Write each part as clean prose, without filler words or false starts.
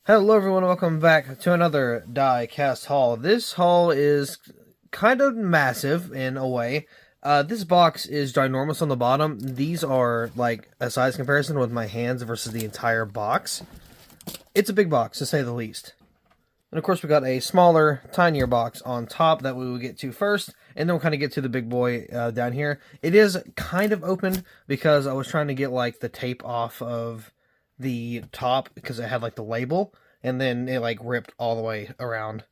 Hello everyone, welcome back to another die-cast haul. This haul is kind of massive in a way. This box is ginormous on the bottom. These are like a size comparison with my hands versus the entire box. It's a big box to say the least. And of course we got a smaller, tinier box on top that we will get to first, and then we'll kind of get to the big boy down here. It is kind of open because I was trying to get like the tape off of the top because it had like the label, and then it like ripped all the way around.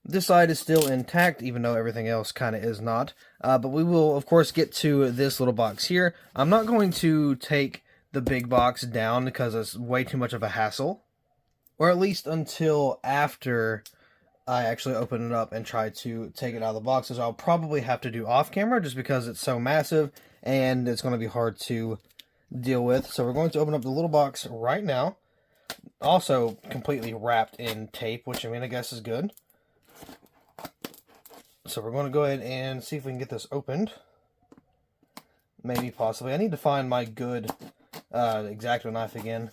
This side is still intact, even though everything else kind of is not. But we will, of course, get to this little box here. I'm not going to take the big box down because it's way too much of a hassle. Or at least until after I actually open it up and try to take it out of the boxes. I'll probably have to do off camera just because it's so massive and it's going to be hard to deal with. So we're going to open up the little box right now. Also completely wrapped in tape, which I mean I guess is good. So we're going to go ahead and see if we can get this opened. Maybe, possibly. I need to find my good X-Acto knife again.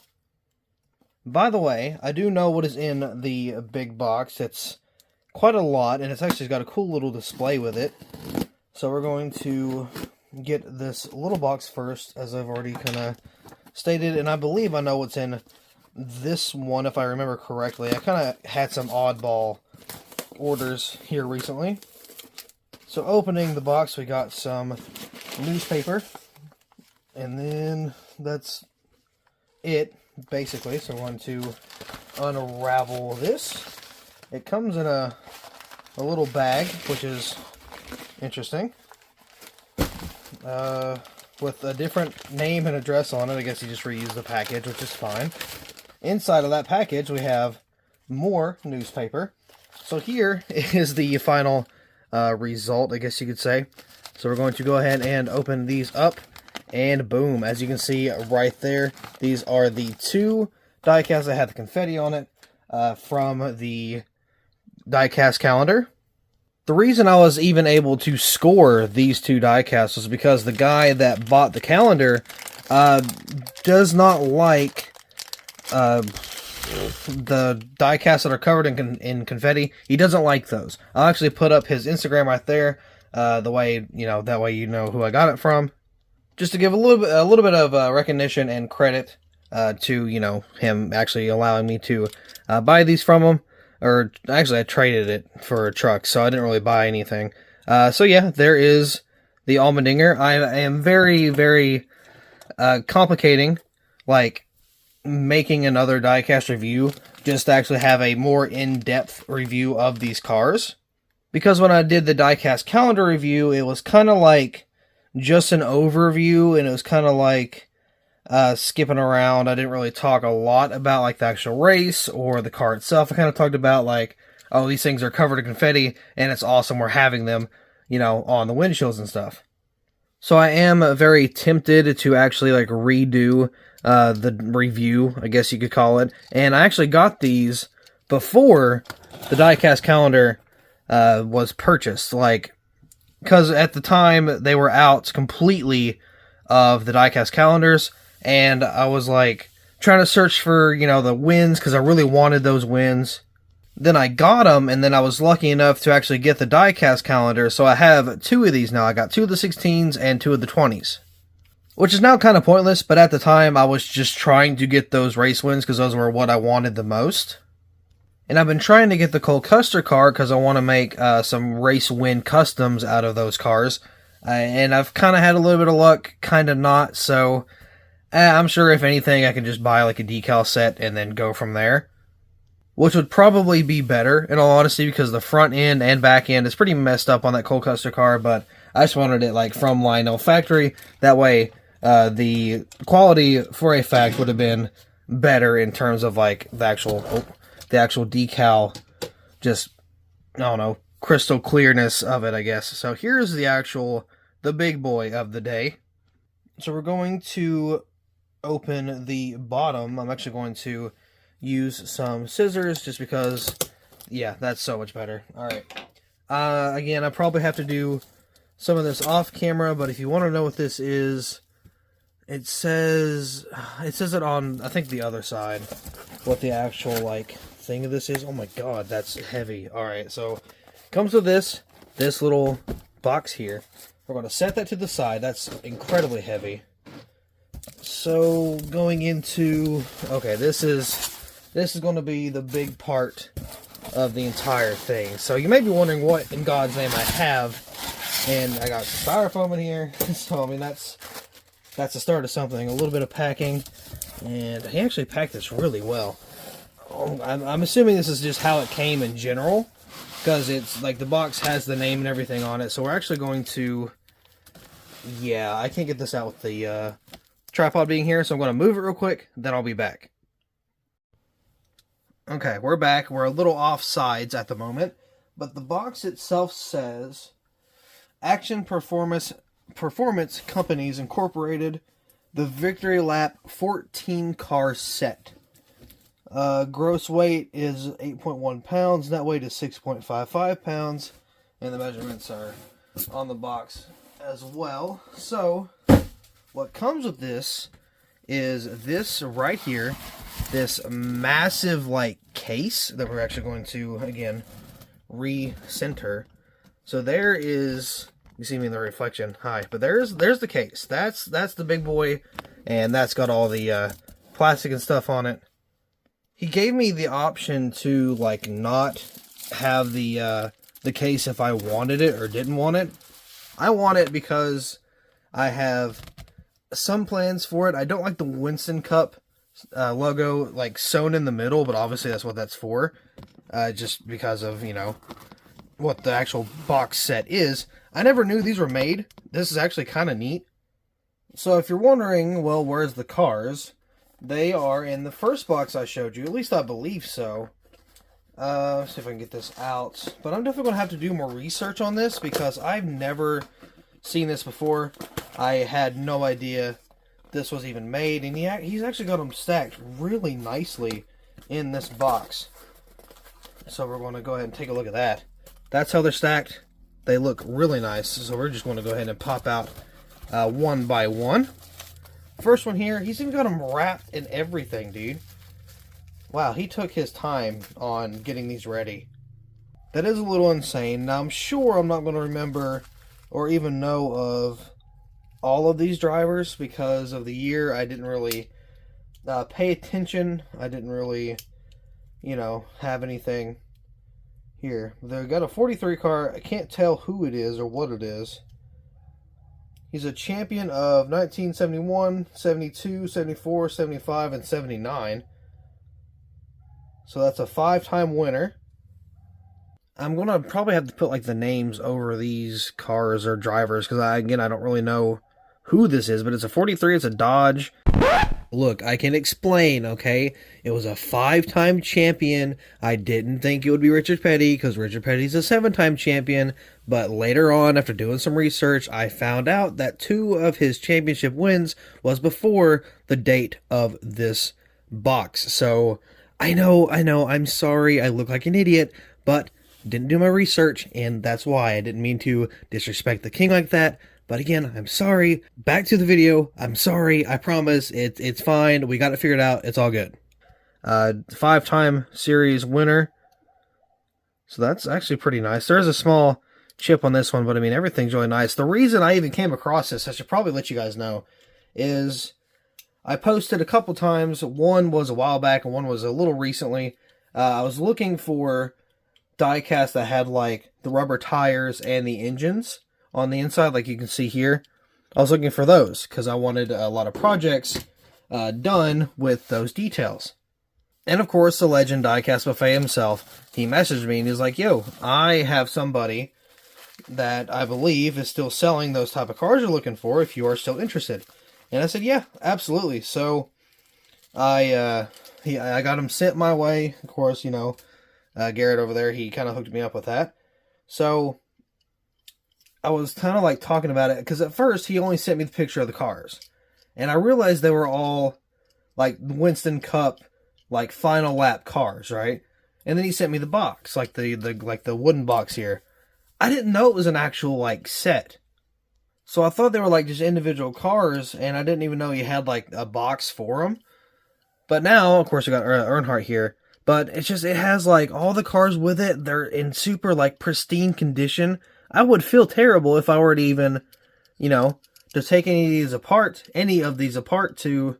By the way, I do know what is in the big box. It's quite a lot, and it's actually got a cool little display with it. So we're going to get this little box first, as I've already kind of stated, and I believe I know what's in this one, if I remember correctly. I kind of had some oddball orders here recently. So opening the box, we got some newspaper, and then that's it, basically. So we're going to unravel this. It comes in a little bag, which is interesting. With a different name and address on it. I guess you just reuse the package, which is fine. Inside of that package, we have more newspaper. So here is the final result, I guess you could say. So we're going to go ahead and open these up. And boom, as you can see right there, these are the two die-casts that had the confetti on it from the die-cast calendar. The reason I was even able to score these two die-casts was because the guy that bought the calendar does not like the die-casts that are covered in confetti. He doesn't like those. I'll actually put up his Instagram right there, the way, that way you know who I got it from. Just to give a little bit of recognition and credit to, him actually allowing me to buy these from him. Or, actually, I traded it for a truck, so I didn't really buy anything. So yeah, there is the Almendinger. I am very, very complicating, like, making another diecast review, just to actually have a more in-depth review of these cars. Because when I did the diecast calendar review, it was kind of like just an overview, and it was kind of like skipping around. I didn't really talk a lot about like the actual race or the car itself. I kind of talked about like, oh, these things are covered in confetti and it's awesome we're having them, on the windshields and stuff. So I am very tempted to actually like redo the review, I guess you could call it. And I actually got these before the diecast calendar was purchased, like, because at the time they were out completely of the diecast calendars. And I was like trying to search for, the wins because I really wanted those wins. Then I got them, and then I was lucky enough to actually get the diecast calendar. So I have two of these now. I got two of the 16s and two of the 20s. Which is now kind of pointless, but at the time I was just trying to get those race wins because those were what I wanted the most. And I've been trying to get the Cole Custer car because I want to make some race win customs out of those cars. And I've kind of had a little bit of luck, kind of not, so I'm sure if anything I can just buy like a decal set and then go from there. Which would probably be better, in all honesty, because the front end and back end is pretty messed up on that Cole Custer car, but I just wanted it like from Lionel factory. That way the quality for a fact would have been better in terms of like the actual decal, just, I don't know, crystal clearness of it, I guess. So here's the big boy of the day. So we're going to open the bottom. I'm actually going to use some scissors just because, yeah, that's so much better. Alright. Again, I probably have to do some of this off camera, but if you want to know what this is, it says it on, I think, the other side. what the actual like thing of this is. Oh my god, that's heavy. Alright, so comes with this little box here. We're going to set that to the side. That's incredibly heavy. So going into, okay, this is going to be the big part of the entire thing. So you may be wondering what in God's name I have, and I got styrofoam in here. So I mean that's the start of something. A little bit of packing, and he actually packed this really well. I'm assuming this is just how it came in general, because it's like the box has the name and everything on it. So we're actually going to, yeah, I can't get this out with the tripod being here, so I'm going to move it real quick, then I'll be back. Okay, we're back. We're a little off sides at the moment, but the box itself says Action Performance Companies Incorporated, the Victory Lap 14 car set. Gross weight is 8.1 pounds, net weight is 6.55 pounds, and the measurements are on the box as well. So what comes with this is this right here, this massive like case that we're actually going to again recenter. So there is, you see me in the reflection, hi, but there's the case. That's the big boy, and that's got all the plastic and stuff on it. He gave me the option to like not have the case if I wanted it or didn't want it. I want it because I have some plans for it. I don't like the Winston Cup logo like sewn in the middle, but obviously that's what that's for. Just because of, you know, what the actual box set is. I never knew these were made. This is actually kind of neat. So if you're wondering, well, where's the cars? They are in the first box I showed you. At least I believe so. Let's see if I can get this out. But I'm definitely going to have to do more research on this because I've never seen this before. I had no idea this was even made. And he's actually got them stacked really nicely in this box. So we're going to go ahead and take a look at that. That's how they're stacked. They look really nice. So we're just going to go ahead and pop out one by one. First one here, he's even got them wrapped and everything, dude. Wow, he took his time on getting these ready. That is a little insane. Now, I'm sure I'm not going to remember or even know of all of these drivers because of the year. I didn't really pay attention. I didn't really, you know, have anything here. They've got a 43 car. I can't tell who it is or what it is. He's a champion of 1971, 72, 74, 75, and 79. So that's a 5-time winner. I'm going to probably have to put like the names over these cars or drivers because I don't really know who this is, but it's a 43, it's a Dodge. Look, I can explain, okay? It was a 5-time champion. I didn't think it would be Richard Petty because Richard Petty's a 7-time champion, but later on, after doing some research, I found out that 2 of his championship wins was before the date of this box. So, I know, I'm sorry, I look like an idiot, but didn't do my research, and that's why. I didn't mean to disrespect the king like that. But again, I'm sorry. Back to the video. I'm sorry. I promise. It's fine. We got it figured out. It's all good. 5-time series winner. So that's actually pretty nice. There's a small chip on this one, but I mean, everything's really nice. The reason I even came across this, I should probably let you guys know, is I posted a couple times. One was a while back and one was a little recently. I was looking for diecasts that had like the rubber tires and the engines on the inside, like you can see here. I was looking for those because I wanted a lot of projects done with those details. And of course, the legend Diecastbuffet himself, he messaged me and he's like, yo, I have somebody that I believe is still selling those type of cars you're looking for if you are still interested. And I said, yeah, absolutely. So I got him sent my way. Of course, you know, Garrett over there, he kind of hooked me up with that. So I was kind of like talking about it because at first he only sent me the picture of the cars, and I realized they were all like Winston Cup, like final lap cars, right? And then he sent me the box, like the wooden box here. I didn't know it was an actual like set, so I thought they were like just individual cars, and I didn't even know he had like a box for them. But now, of course, we got Earnhardt here. But it's just, it has like all the cars with it. They're in super like pristine condition. I would feel terrible if I were to even, you know, to take any of these apart to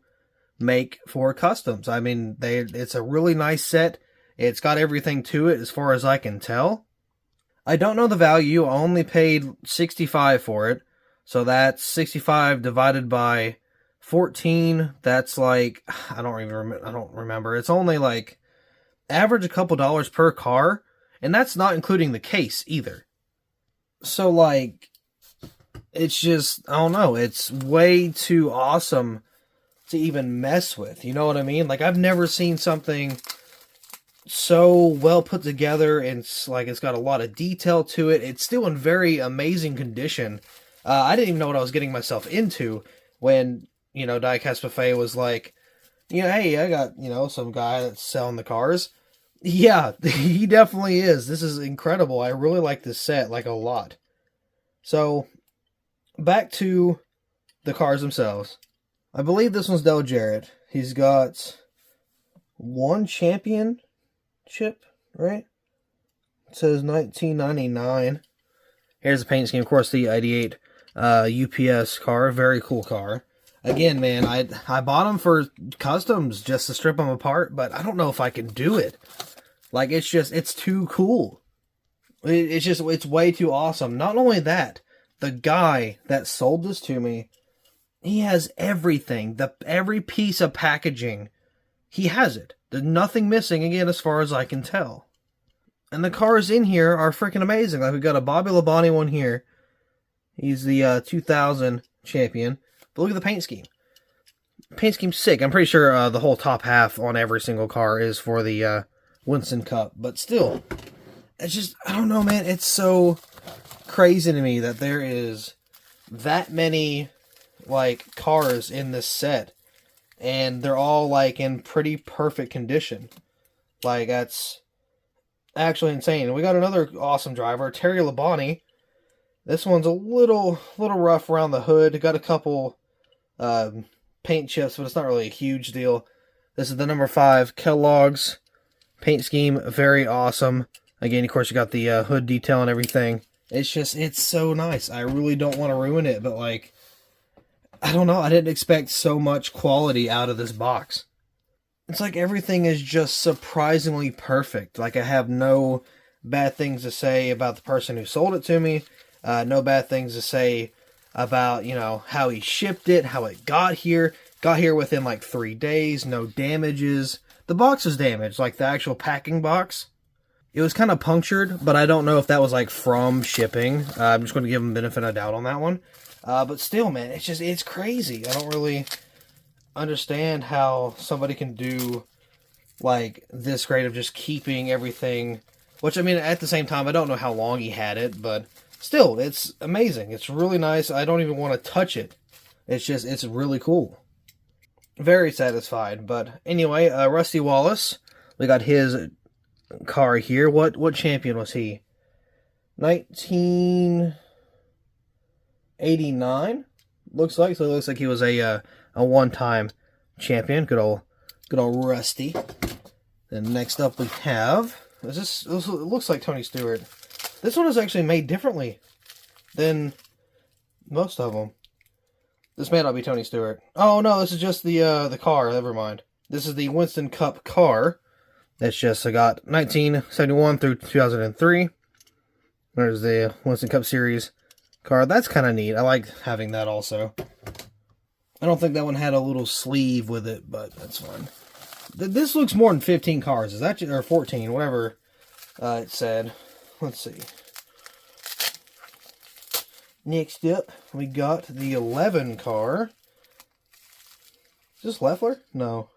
make for customs. I mean, it's a really nice set. It's got everything to it as far as I can tell. I don't know the value. I only paid $65 for it. So that's 65 divided by 14. That's like, I don't remember. It's only like average a couple dollars per car, and that's not including the case either. So like, it's just, I don't know, it's way too awesome to even mess with. You know what I mean? Like, I've never seen something so well put together, and it's got a lot of detail to it. It's still in very amazing condition. I didn't even know what I was getting myself into when, Diecastbuffet was like, hey, I got, some guy that's selling the cars. Yeah, he definitely is. This is incredible. I really like this set, like, a lot. So, back to the cars themselves. I believe this one's Dale Jarrett. He's got one championship, right? It says 1999. Here's the paint scheme. Of course, the 88 UPS car. Very cool car. Again, man, I bought them for customs just to strip them apart, but I don't know if I can do it. Like, it's too cool. It's way too awesome. Not only that, the guy that sold this to me, he has everything. Every piece of packaging, he has it. There's nothing missing, again, as far as I can tell. And the cars in here are freaking amazing. Like, we've got a Bobby Labonte one here. He's the 2000 champion. But look at the paint scheme. Paint scheme's sick. I'm pretty sure the whole top half on every single car is for the Winston Cup. But still, it's just, I don't know, man. It's so crazy to me that there is that many, like, cars in this set. And they're all, like, in pretty perfect condition. Like, that's actually insane. We got another awesome driver, Terry Labonte. This one's a little rough around the hood. Got a couple paint chips, but it's not really a huge deal. This is the number 5 Kellogg's paint scheme. Very awesome. Again, of course, you got the hood detail and everything. It's so nice. I really don't want to ruin it, but, like, I don't know. I didn't expect so much quality out of this box. It's like everything is just surprisingly perfect. Like, I have no bad things to say about the person who sold it to me. No bad things to say about, how he shipped it, how it got here. Got here within like 3 days, no damages. The box was damaged, like the actual packing box. It was kind of punctured, but I don't know if that was like from shipping. I'm just going to give him the benefit of doubt on that one. But still, man, it's crazy. I don't really understand how somebody can do like this great of just keeping everything. Which, I mean, at the same time, I don't know how long he had it, but still, it's amazing. It's really nice. I don't even want to touch it. It's really cool. Very satisfied. But anyway, Rusty Wallace, we got his car here. What champion was he? 1989, looks like. So it looks like he was a one-time champion. Good old Rusty. Then next up we have, it looks like Tony Stewart. This one is actually made differently than most of them. This may not be Tony Stewart. Oh no, this is just the car. Never mind. This is the Winston Cup car. That's just, I got 1971 through 2003. There's the Winston Cup Series car. That's kind of neat. I like having that also. I don't think that one had a little sleeve with it, but that's fine. This looks more than 15 cars. Is that, or 14, whatever it said. Let's see. Next up, we got the 11 car. Is this Leffler? No.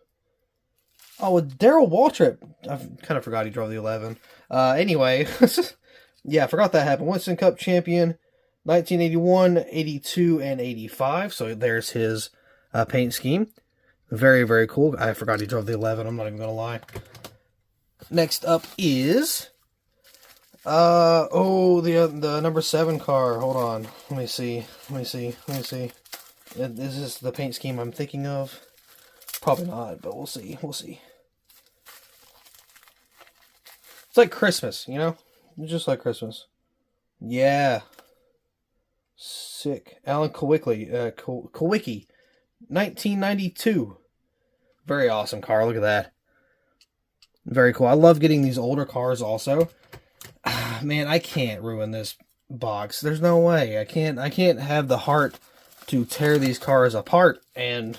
Oh, with Darrell Waltrip. I kind of forgot he drove the 11. Anyway, yeah, I forgot that happened. Winston Cup champion, 1981, 82, and 85. So there's his paint scheme. Very, very cool. I forgot he drove the 11. I'm not even going to lie. Next up is the number 7 car. Hold on. Let me see. Is this the paint scheme I'm thinking of? Probably not, but we'll see. We'll see. It's like Christmas, you know? Just like Christmas. Yeah. Sick. Alan Kowicki, 1992. Very awesome car. Look at that. Very cool. I love getting these older cars also. Man, I can't ruin this box. There's no way. I can't have the heart to tear these cars apart and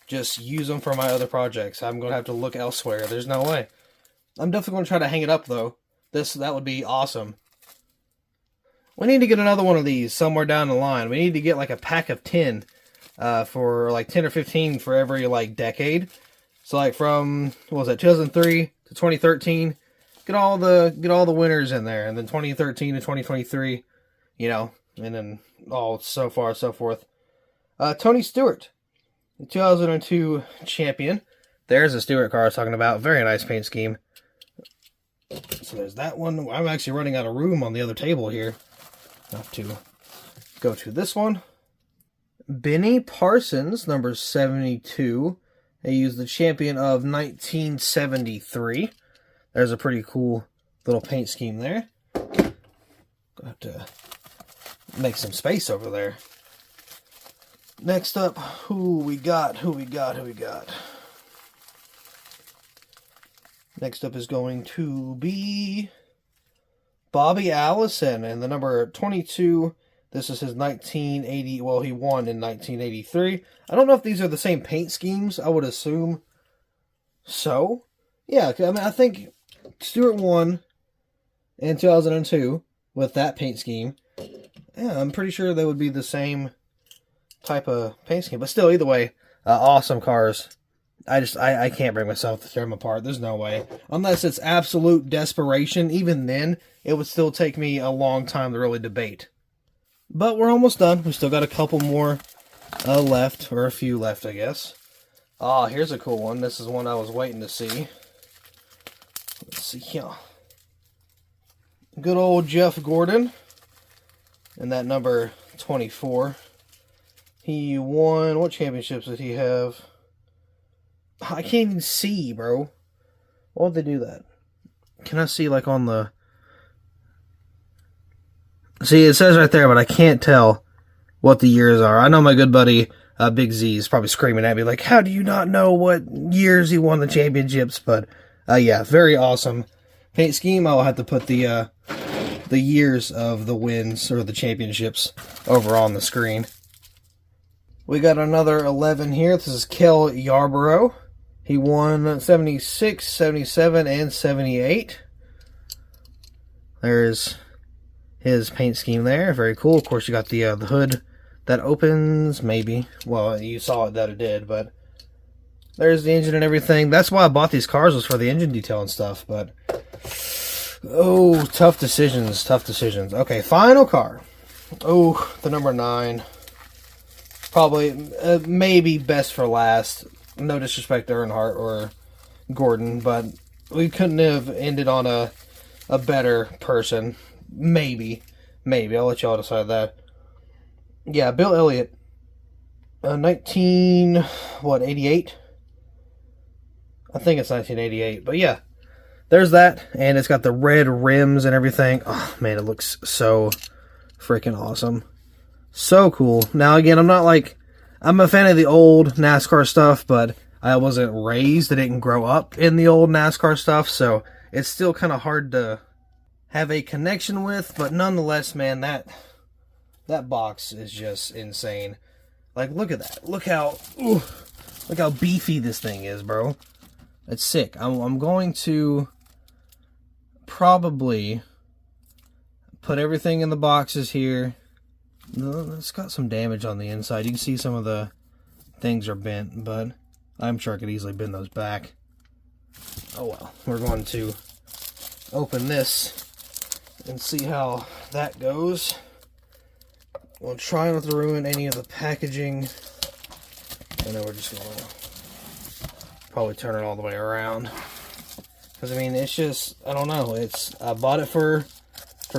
just use them for my other projects. I'm going to have to look elsewhere. There's no way. I'm definitely going to try to hang it up, though. That would be awesome. We need to get another one of these somewhere down the line. We need to get like a pack of 10 for like 10 or 15 for every like decade. So like from, what was that, 2003 to 2013, get all the winners in there, and then 2013 to 2023, you know, and then all so far so forth. Tony Stewart, the 2002 champion. There's a Stewart car I was talking about. Very nice paint scheme. So there's that one. I'm actually running out of room on the other table here. I have to go to this one. Benny Parsons, number 72. They used the champion of 1973. There's a pretty cool little paint scheme there. Gonna have to make some space over there. Next up, who we got? Next up is going to be Bobby Allison, and the number 22. This is his 1980. Well, he won in 1983. I don't know if these are the same paint schemes. I would assume so. Yeah, I mean, I think Stewart won in 2002 with that paint scheme. Yeah, I'm pretty sure they would be the same type of paint scheme. But still, either way, awesome cars. I can't bring myself to tear them apart. There's no way. Unless it's absolute desperation. Even then, it would still take me a long time to really debate. But we're almost done. We still got a couple more left. Or a few left, I guess. Ah, here's a cool one. This is one I was waiting to see. Let's see here. Good old Jeff Gordon. And that number 24. He won... What championships did he have? I can't even see, bro. Why would they do that? Can I see, like, on the... See, it says right there, but I can't tell what the years are. I know my good buddy, Big Z, is probably screaming at me, like, how do you not know what years he won the championships? But, yeah, very awesome paint scheme. I'll have to put the years of the wins, or the championships, over on the screen. We got another 11 here. This is Kel Yarborough. He won 76, 77, and 78. There's his paint scheme there. Very cool. Of course, you got the hood that opens, maybe. Well, you saw it that it did, but there's the engine and everything. That's why I bought these cars, was for the engine detail and stuff, but... Oh, tough decisions, tough decisions. Okay, final car. Oh, the number 9. Probably, maybe best for last. No disrespect to Earnhardt or Gordon, but we couldn't have ended on a better person. Maybe. I'll let y'all decide that. Yeah, Bill Elliott. 88? I think it's 1988, but yeah. There's that, and it's got the red rims and everything. Oh, man, it looks so freaking awesome. So cool. Now, again, I'm a fan of the old NASCAR stuff, but I wasn't raised. I didn't grow up in the old NASCAR stuff, so it's still kind of hard to have a connection with, but nonetheless, man, that box is just insane. Like, look at that. Look how beefy this thing is, bro. It's sick. I'm going to probably put everything in the boxes here. It's got some damage on the inside. You can see some of the things are bent, but I'm sure I could easily bend those back. Oh well. We're going to open this and see how that goes. We'll try not to ruin any of the packaging. And then we're just going to probably turn it all the way around. Because, I mean, it's just, I don't know. I bought it for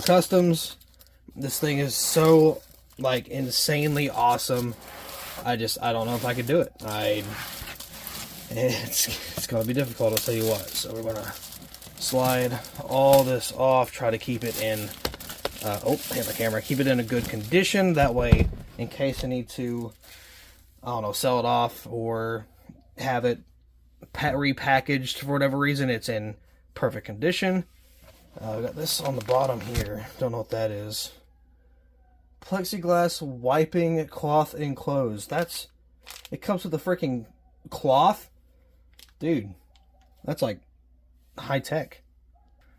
customs. This thing is so, like, insanely awesome. I don't know if I could do it. It's going to be difficult, I'll tell you what. So we're going to slide all this off, try to keep it in, hit my camera, keep it in a good condition. That way, in case I need to, I don't know, sell it off or have it repackaged for whatever reason, it's in perfect condition. I got this on the bottom here. Don't know what that is. Plexiglass wiping cloth enclosed. It comes with a freaking cloth? Dude, that's like high tech.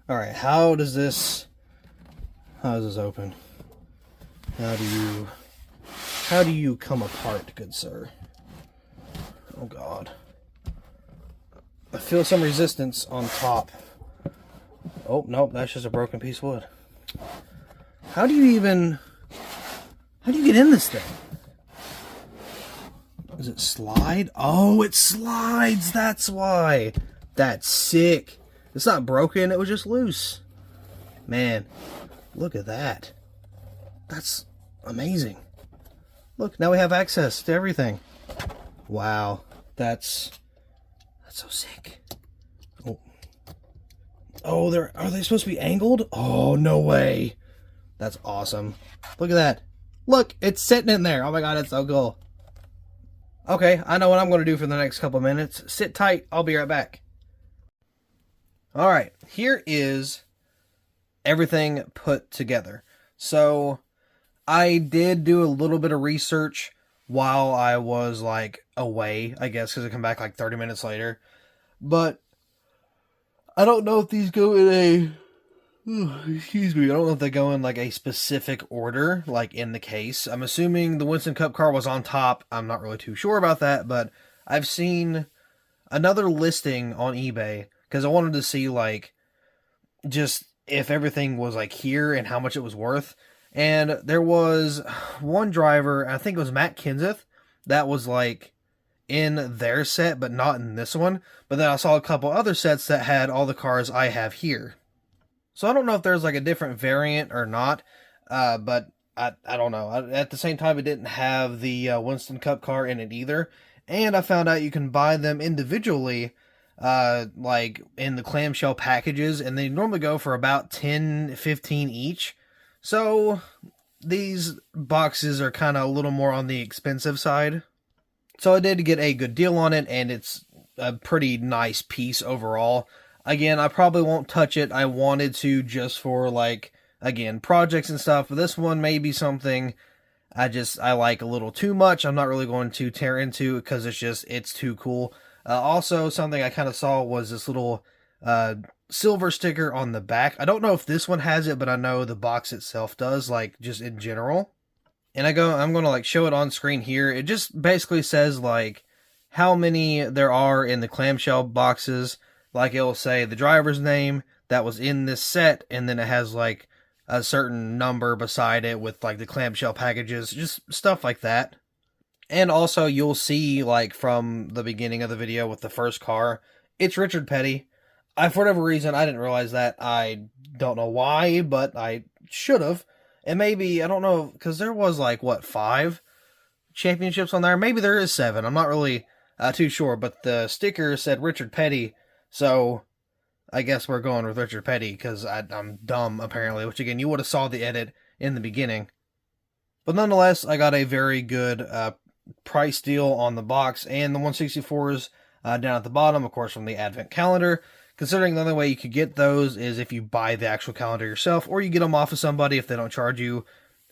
Alright, how does this open? How do you come apart, good sir? Oh god. I feel some resistance on top. Oh, nope, that's just a broken piece of wood. How do you get in this thing? Does it slide? Oh, it slides, that's why. That's sick. It's not broken, it was just loose. Man, look at that. That's amazing. Look, now we have access to everything. Wow, that's so sick. Oh, are they supposed to be angled? Oh, no way. That's awesome. Look at that. Look, it's sitting in there. Oh my god, it's so cool. Okay, I know what I'm going to do for the next couple minutes. Sit tight. I'll be right back. Alright, here is everything put together. So, I did do a little bit of research while I was, like, away, I guess, because I come back, like, 30 minutes later. But I don't know if these go in a... excuse me, I don't know if they go in, like, a specific order, like, in the case. I'm assuming the Winston Cup car was on top. I'm not really too sure about that, but I've seen another listing on eBay, because I wanted to see, like, just if everything was, like, here and how much it was worth. And there was one driver, I think it was Matt Kenseth, that was, like, in their set, but not in this one. But then I saw a couple other sets that had all the cars I have here. So I don't know if there's, like, a different variant or not, but I don't know. At the same time, it didn't have the Winston Cup car in it either. And I found out you can buy them individually, like, in the clamshell packages, and they normally go for about $10-15 each. So these boxes are kind of a little more on the expensive side. So I did get a good deal on it, and it's a pretty nice piece overall. Again, I probably won't touch it. I wanted to just for, like, again, projects and stuff. But this one may be something I like a little too much. I'm not really going to tear into it because it's too cool. Also, something I kind of saw was this little silver sticker on the back. I don't know if this one has it, but I know the box itself does, like, just in general. And I'm going to, like, show it on screen here. It just basically says, like, how many there are in the clamshell boxes. Like, it will say the driver's name that was in this set, and then it has, like, a certain number beside it with, like, the clamshell packages, just stuff like that. And also, you'll see, like, from the beginning of the video with the first car, it's Richard Petty. For whatever reason, I didn't realize that. I don't know why, but I should have. And maybe, I don't know, because there was, like, what, 5 championships on there? Maybe there is 7. I'm not really too sure, but the sticker said Richard Petty, so I guess we're going with Richard Petty, because I'm dumb, apparently, which, again, you would have saw the edit in the beginning. But nonetheless, I got a very good price deal on the box, and the 164s down at the bottom, of course, from the Advent calendar. Considering the only way you could get those is if you buy the actual calendar yourself, or you get them off of somebody if they don't charge you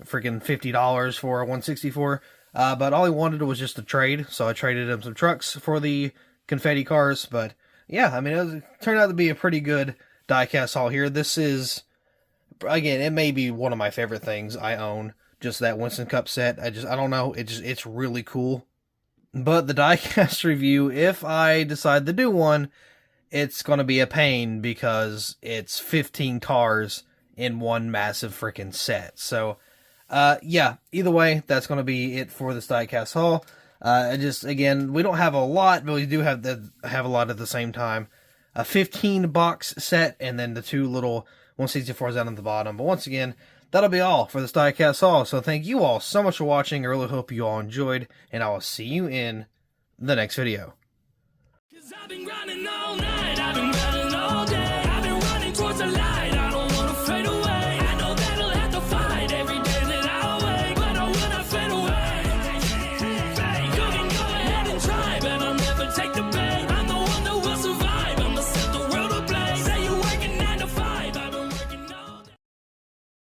freaking $50 for a 164. But all he wanted was just a trade, so I traded him some trucks for the confetti cars. But yeah, I mean, it turned out to be a pretty good diecast haul here. This is, again, it may be one of my favorite things I own. Just that Winston Cup set. I don't know. It's really cool. But the diecast review, if I decide to do one, it's going to be a pain because it's 15 cars in one massive freaking set. So, yeah, either way, that's going to be it for this diecast haul. Again, we don't have a lot, but we do have a lot at the same time. A 15 box set, and then the 2 little 164s out on the bottom. But once again, that'll be all for this diecast haul. So thank you all so much for watching. I really hope you all enjoyed, and I will see you in the next video. I've been grinding all night.